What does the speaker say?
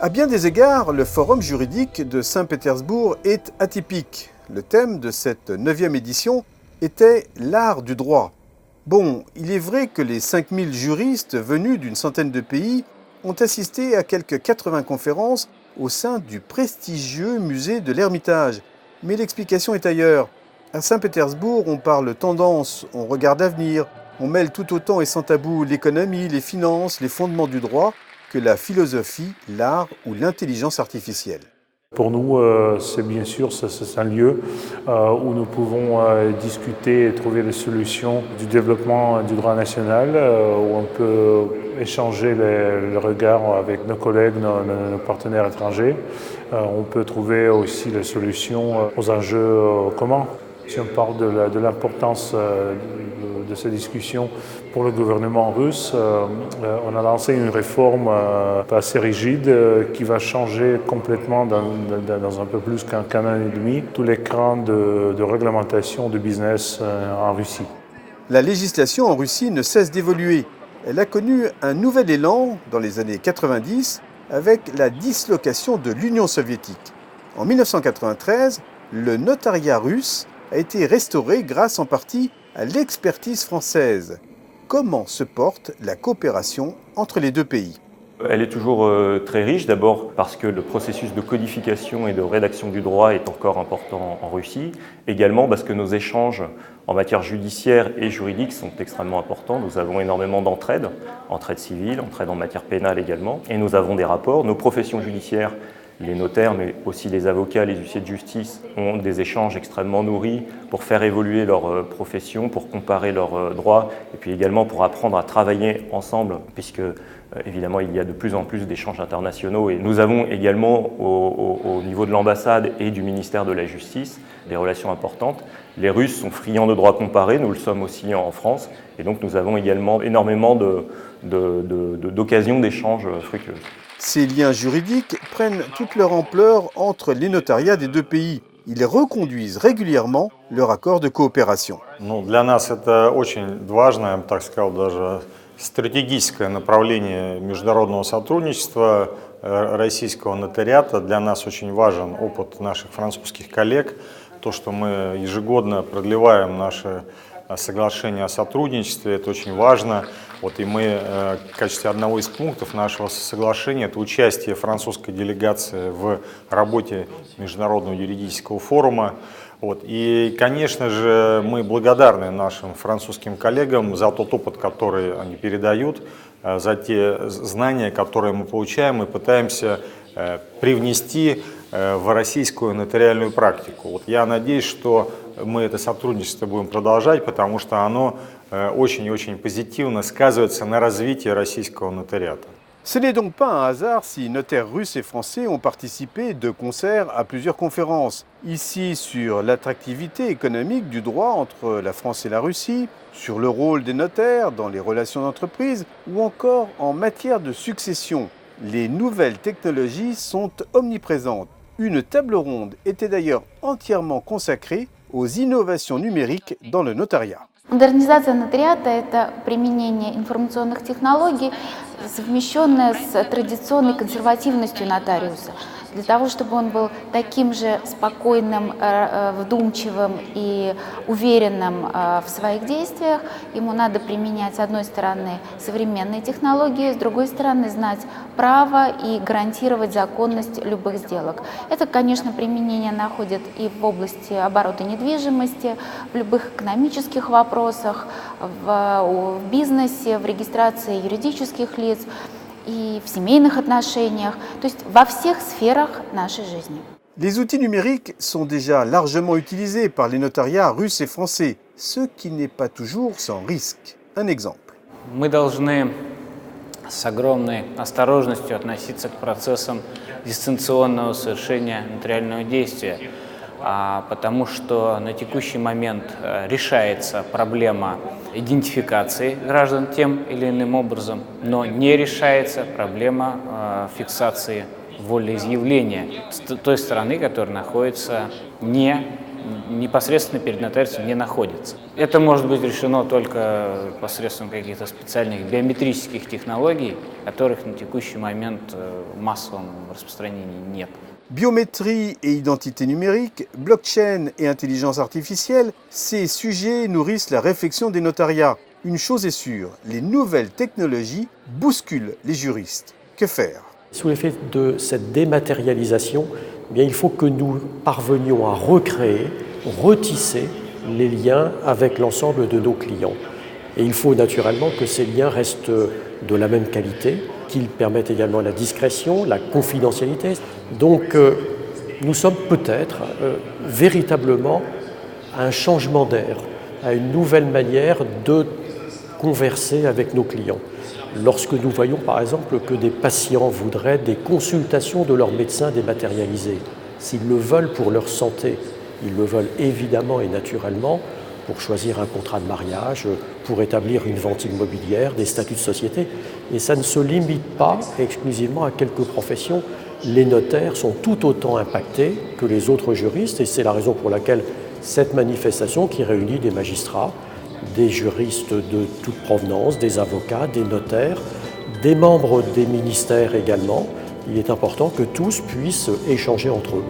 À bien des égards, le forum juridique de Saint-Pétersbourg est atypique. Le thème de cette 9e édition était l'art du droit. Bon, il est vrai que les 5000 juristes venus d'une centaine de pays ont assisté à quelques 80 conférences au sein du prestigieux musée de l'Ermitage. Mais l'explication est ailleurs. À Saint-Pétersbourg, on parle tendance, on regarde l'avenir, on mêle tout autant et sans tabou l'économie, les finances, les fondements du droit, que la philosophie, l'art ou l'intelligence artificielle. Pour nous, c'est bien sûr c'est un lieu où nous pouvons discuter et trouver des solutions du développement du droit national, où on peut échanger le regard avec nos collègues, nos partenaires étrangers. On peut trouver aussi les solutions aux enjeux communs. Si on parle de l'importance de ces discussions pour le gouvernement russe, on a lancé une réforme assez rigide qui va changer complètement dans un peu plus qu'un an et demi tous les crans de réglementation du business en Russie. La législation en Russie ne cesse d'évoluer. Elle a connu un nouvel élan dans les années 90 avec la dislocation de l'Union soviétique. En 1993, le notariat russe a été restauré grâce en partie à l'expertise française. Comment se porte la coopération entre les deux pays ? Elle est toujours très riche, d'abord parce que le processus de codification et de rédaction du droit est encore important en Russie, également parce que nos échanges en matière judiciaire et juridique sont extrêmement importants. Nous avons énormément d'entraide civile, entraide en matière pénale également, et nous avons des rapports. Nos professions judiciaires, les notaires, mais aussi les avocats, les huissiers de justice, ont des échanges extrêmement nourris pour faire évoluer leur profession, pour comparer leurs droits, et puis également pour apprendre à travailler ensemble, puisque évidemment il y a de plus en plus d'échanges internationaux. Et nous avons également au niveau de l'ambassade et du ministère de la Justice des relations importantes. Les Russes sont friands de droit comparé, nous le sommes aussi en France, et donc nous avons également énormément d'occasions d'échanges fructueux. Ces liens juridiques prennent toute leur ampleur entre les notariats des deux pays. Ils reconduisent régulièrement leur accord de coopération. Для нас это очень важное, я бы так сказал, даже стратегическое направление международного сотрудничества российского нотариата. Для нас очень важен опыт наших французских коллег, то, что мы ежегодно продлеваем наши соглашение о сотрудничестве, это очень важно. И мы в качестве одного из пунктов нашего соглашения это участие французской делегации в работе Международного юридического форума. И, конечно же, мы благодарны нашим французским коллегам за тот опыт, который они передают, за те знания, которые мы получаем и пытаемся привнести в российскую нотариальную практику. Я надеюсь, что мы это сотрудничество будем продолжать, потому что оно очень и очень позитивно сказывается на развитии российского нотариата. Ce n'est donc pas un hasard si notaires russes et français ont participé de concert à plusieurs conférences. Ici sur l'attractivité économique du droit entre la France et la Russie, sur le rôle des notaires dans les relations d'entreprise ou encore en matière de succession. Les nouvelles technologies sont omniprésentes. Une table ronde était d'ailleurs entièrement consacrée aux innovations numériques dans le notariat. Модернизация нотариата – это применение информационных технологий, совмещенное с традиционной консервативностью нотариуса, для того, чтобы он был таким же спокойным, вдумчивым и уверенным в своих действиях. Ему надо применять, с одной стороны, современные технологии, с другой стороны, знать право и гарантировать законность любых сделок. Это, конечно, применение находит и в области оборота недвижимости, в любых экономических вопросах, в бизнесе, в регистрации юридических лиц и в семейных отношениях, то есть во всех сферах нашей жизни. Les outils numériques sont déjà largement utilisés par les notariats russes et français, ce qui n'est pas toujours sans risque. Un exemple. Мы должны с огромной осторожностью относиться к процессам дистанционного совершения нотариального действия, потому что на текущий момент решается проблема идентификации граждан тем или иным образом, но не решается проблема фиксации волеизъявления с той стороны, которая находится не непосредственно перед нотариусом не находится. Это может быть решено только посредством каких-то специальных биометрических технологий, которых на текущий момент в массовом распространении нет. Biométrie et identité numérique, blockchain et intelligence artificielle, ces sujets nourrissent la réflexion des notariats. Une chose est sûre, les nouvelles technologies bousculent les juristes. Que faire? Sous l'effet de cette dématérialisation, eh bien, il faut que nous parvenions à recréer, retisser les liens avec l'ensemble de nos clients. Et il faut naturellement que ces liens restent de la même qualité, qu'ils permettent également la discrétion, la confidentialité. Donc nous sommes peut-être véritablement à un changement d'air, à une nouvelle manière de converser avec nos clients. Lorsque nous voyons par exemple que des patients voudraient des consultations de leur médecin dématérialisées, s'ils le veulent pour leur santé, ils le veulent évidemment et naturellement pour choisir un contrat de mariage, pour établir une vente immobilière, des statuts de société. Et ça ne se limite pas exclusivement à quelques professions. Les notaires sont tout autant impactés que les autres juristes et c'est la raison pour laquelle cette manifestation qui réunit des magistrats, des juristes de toute provenance, des avocats, des notaires, des membres des ministères également, il est important que tous puissent échanger entre eux.